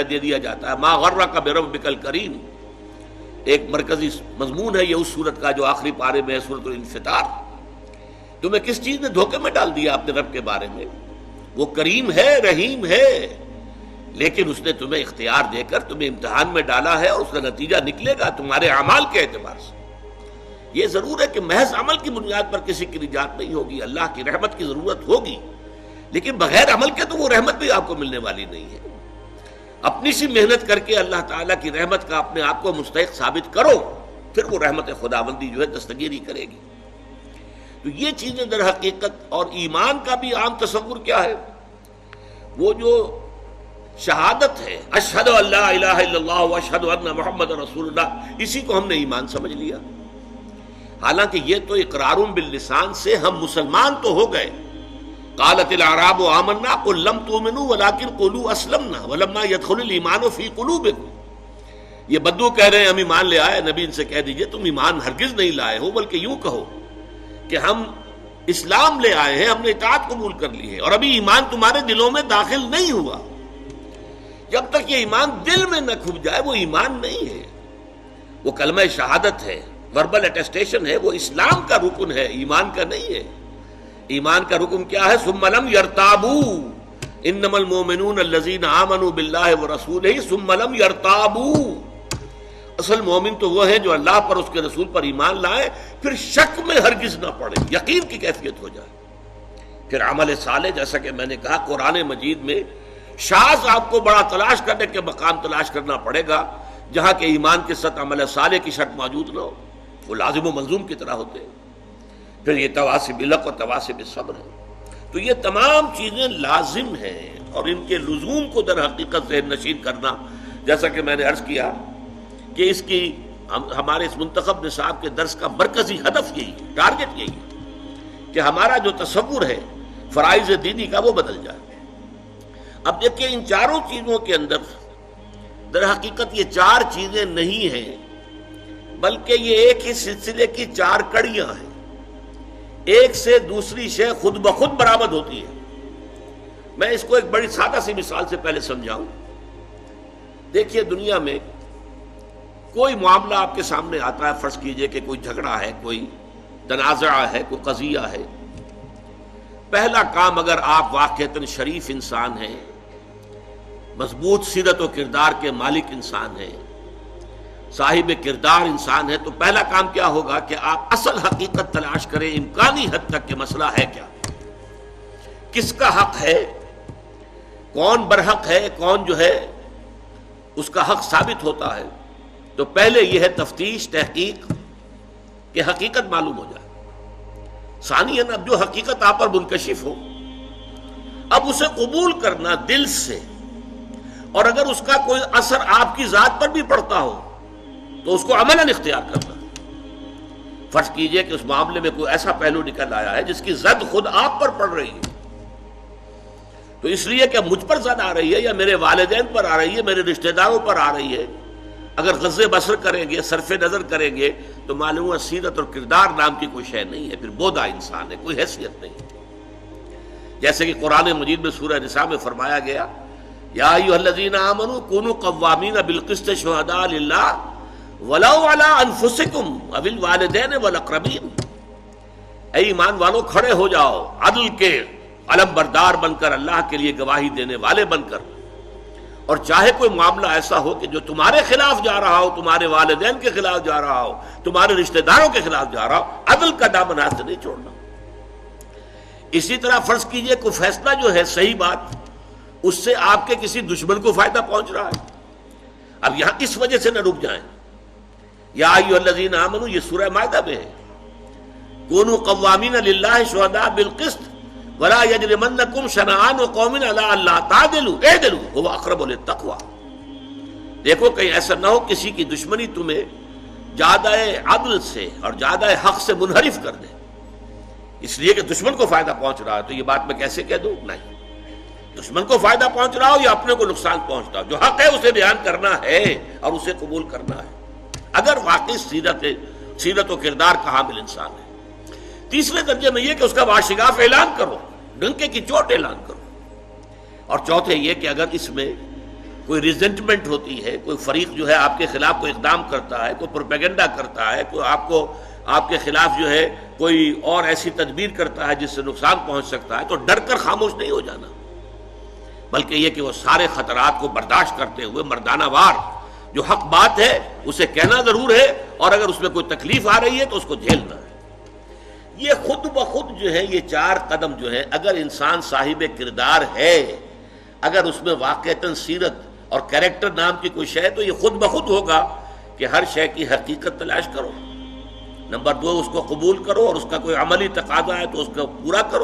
دے دیا جاتا ہے. ما غرک بربک الکریم ایک مرکزی مضمون ہے یہ اس سورت کا جو آخری پارے میں ہے سورۃ الانفطار. تمہیں کس چیز نے دھوکے میں ڈال دیا اپنے رب کے بارے میں؟ وہ کریم ہے، رحیم ہے، لیکن اس نے تمہیں اختیار دے کر تمہیں امتحان میں ڈالا ہے اور اس کا نتیجہ نکلے گا تمہارے اعمال کے اعتبار سے. یہ ضرور ہے کہ محض عمل کی بنیاد پر کسی کی نجات نہیں ہوگی، اللہ کی رحمت کی ضرورت ہوگی، لیکن بغیر عمل کے تو وہ رحمت بھی آپ کو ملنے والی نہیں ہے. اپنی سی محنت کر کے اللہ تعالیٰ کی رحمت کا اپنے آپ کو مستحق ثابت کرو، پھر وہ رحمت خداوندی جو ہے دستگیری کرے گی. تو یہ چیزیں در حقیقت، اور ایمان کا بھی عام تصور کیا ہے؟ وہ جو شہادت ہے اشہد ان لا الہ الا اللہ واشہد ان محمد رسول اللہ، اسی کو ہم نے ایمان سمجھ لیا. حالانکہ یہ تو اقرار باللسان سے ہم مسلمان تو ہو گئے. قالت الاعراب آمنا قل لم تؤمنوا ولکن قولوا اسلمنا ولما يدخل الايمان في قلوبكم. یہ بدو کہہ رہے ہیں ہم ایمان لے آئے، نبی ان سے کہہ دیجئے تم ایمان ہرگز نہیں لائے ہو، بلکہ یوں کہو کہ ہم اسلام لے آئے ہیں، ہم نے اطاعت قبول کر لی ہے، اور ابھی ایمان تمہارے دلوں میں داخل نہیں ہوا. جب تک یہ ایمان دل میں نہ کھپ جائے وہ ایمان نہیں ہے. وہ کلمہ شہادت ہے، وربل اٹیسٹیشن ہے، وہ اسلام کا رکن ہے، ایمان کا نہیں ہے. ایمان کا رکن کیا ہے؟ ثم لم يرتابوا انما المؤمنون الذين آمنوا بالله ورسوله ثم لم يرتابوا. اصل مومن تو وہ ہیں جو اللہ پر اس کے رسول پر ایمان لائے، پھر شک میں ہرگز نہ پڑے، یقین کی کیفیت ہو جائے. پھر عمل صالح، جیسا کہ میں نے کہا قرآن مجید میں شاذ آپ کو بڑا تلاش کرنے کے مقام تلاش کرنا پڑے گا جہاں کہ ایمان کے ساتھ عمل صالح کی شرط موجود نہ ہو، وہ لازم و ملزوم کی طرح ہوتے ہیں. پھر یہ تواصی بالحق اور تواصی بالصبر ہے. تو یہ تمام چیزیں لازم ہیں، اور ان کے لزوم کو در حقیقت ذہن نشین کرنا، جیسا کہ میں نے عرض کیا کہ اس کی ہمارے اس منتخب نصاب کے درس کا مرکزی ہدف یہی ہے، ٹارگٹ یہی ہے کہ ہمارا جو تصور ہے فرائض دینی کا وہ بدل جائے. اب دیکھیں ان چاروں چیزوں کے اندر در حقیقت یہ چار چیزیں نہیں ہیں، بلکہ یہ ایک ہی سلسلے کی چار کڑیاں ہیں. ایک سے دوسری شے خود بخود برآمد ہوتی ہے. میں اس کو ایک بڑی سادہ سی مثال سے پہلے سمجھاؤں. دیکھیے دنیا میں کوئی معاملہ آپ کے سامنے آتا ہے، فرض کیجئے کہ کوئی جھگڑا ہے، کوئی تنازع ہے، کوئی قضیہ ہے. پہلا کام، اگر آپ واقعتاً شریف انسان ہیں، مضبوط سیرت و کردار کے مالک انسان ہیں، صاحب کردار انسان ہے، تو پہلا کام کیا ہوگا کہ آپ اصل حقیقت تلاش کریں امکانی حد تک کہ مسئلہ ہے کیا، کس کا حق ہے، کون برحق ہے، کون جو ہے اس کا حق ثابت ہوتا ہے. تو پہلے یہ ہے تفتیش، تحقیق کہ حقیقت معلوم ہو جائے. ثانیاً اب جو حقیقت آپ پر منکشف ہو، اب اسے قبول کرنا دل سے، اور اگر اس کا کوئی اثر آپ کی ذات پر بھی پڑتا ہو تو اس کو عملاً اختیار کرنا. فرض کیجئے کہ اس معاملے میں کوئی ایسا پہلو نکل آیا ہے جس کی زد خود آپ پر پڑ رہی ہے، تو اس لیے کہ مجھ پر زد آ رہی ہے یا میرے والدین پر آ رہی ہے، میرے رشتہ داروں پر آ رہی ہے، اگر غض بصر کریں گے، صرف نظر کریں گے، تو معلوم ہے سیرت اور کردار نام کی کوئی شے نہیں ہے، پھر بودا انسان ہے، کوئی حیثیت نہیں. جیسے کہ قرآن مجید میں سورہ نساء میں فرمایا گیا یا ایھا الذین آمنوا کونوا قوامین بالقسط شہداء للہ ولو علی انفسکم او الوالدین والاقربین. اے ایمان والو کھڑے ہو جاؤ عدل کے علم بردار بن کر، اللہ کے لیے گواہی دینے والے بن کر، اور چاہے کوئی معاملہ ایسا ہو کہ جو تمہارے خلاف جا رہا ہو، تمہارے والدین کے خلاف جا رہا ہو، تمہارے رشتہ داروں کے خلاف جا رہا ہو، عدل کا دامن ہاتھ سے نہیں چھوڑنا. اسی طرح فرض کیجئے کوئی فیصلہ جو ہے صحیح بات، اس سے آپ کے کسی دشمن کو فائدہ پہنچ رہا ہے، اب یہاں اس وجہ سے نہ رک جائیں. یا ایھا الذین آمنوا یہ سورہ مائدہ میں ہے، کونوا قوامین للہ شہداء بالقسط ولا یجرمنکم شنآن قوم علی الا تعدلوا اعدلوا هو اقرب للتقوی. دیکھو کہیں ایسا نہ ہو کسی کی دشمنی تمہیں زیادہ عدل سے اور زیادہ حق سے منحرف کر دے، اس لیے کہ دشمن کو فائدہ پہنچ رہا ہے. تو یہ بات میں کیسے کہہ دوں؟ نہیں، دشمن کو فائدہ پہنچ رہا ہو یا اپنے کو نقصان پہنچتا ہو، جو حق ہے اسے بیان کرنا ہے اور اسے قبول کرنا ہے، اگر واقعی سیرت و کردار کا حامل انسان ہے. تیسرے درجے میں یہ کہ اس کا واشگاف اعلان کرو، ڈنکے کی چوٹ اعلان کرو. اور چوتھے یہ کہ اگر اس میں کوئی ریزنٹمنٹ ہوتی ہے، کوئی فریق جو ہے آپ کے خلاف کوئی اقدام کرتا ہے، کوئی پروپیگنڈا کرتا ہے، کوئی آپ کے خلاف جو ہے کوئی اور ایسی تدبیر کرتا ہے جس سے نقصان پہنچ سکتا ہے، تو ڈر کر خاموش نہیں ہو جانا، بلکہ یہ کہ وہ سارے خطرات کو برداشت کرتے ہوئے مردانہ وار جو حق بات ہے اسے کہنا ضرور ہے، اور اگر اس میں کوئی تکلیف آ رہی ہے تو اس کو جھیلنا ہے۔ یہ خود بخود جو ہے یہ 4 قدم جو ہے، اگر انسان صاحب کردار ہے، اگر اس میں واقعتاً سیرت اور کریکٹر نام کی کوئی شے، تو یہ خود بخود ہوگا کہ ہر شے کی حقیقت تلاش کرو، نمبر 2 اس کو قبول کرو، اور اس کا کوئی عملی تقاضا ہے تو اس کو پورا کرو۔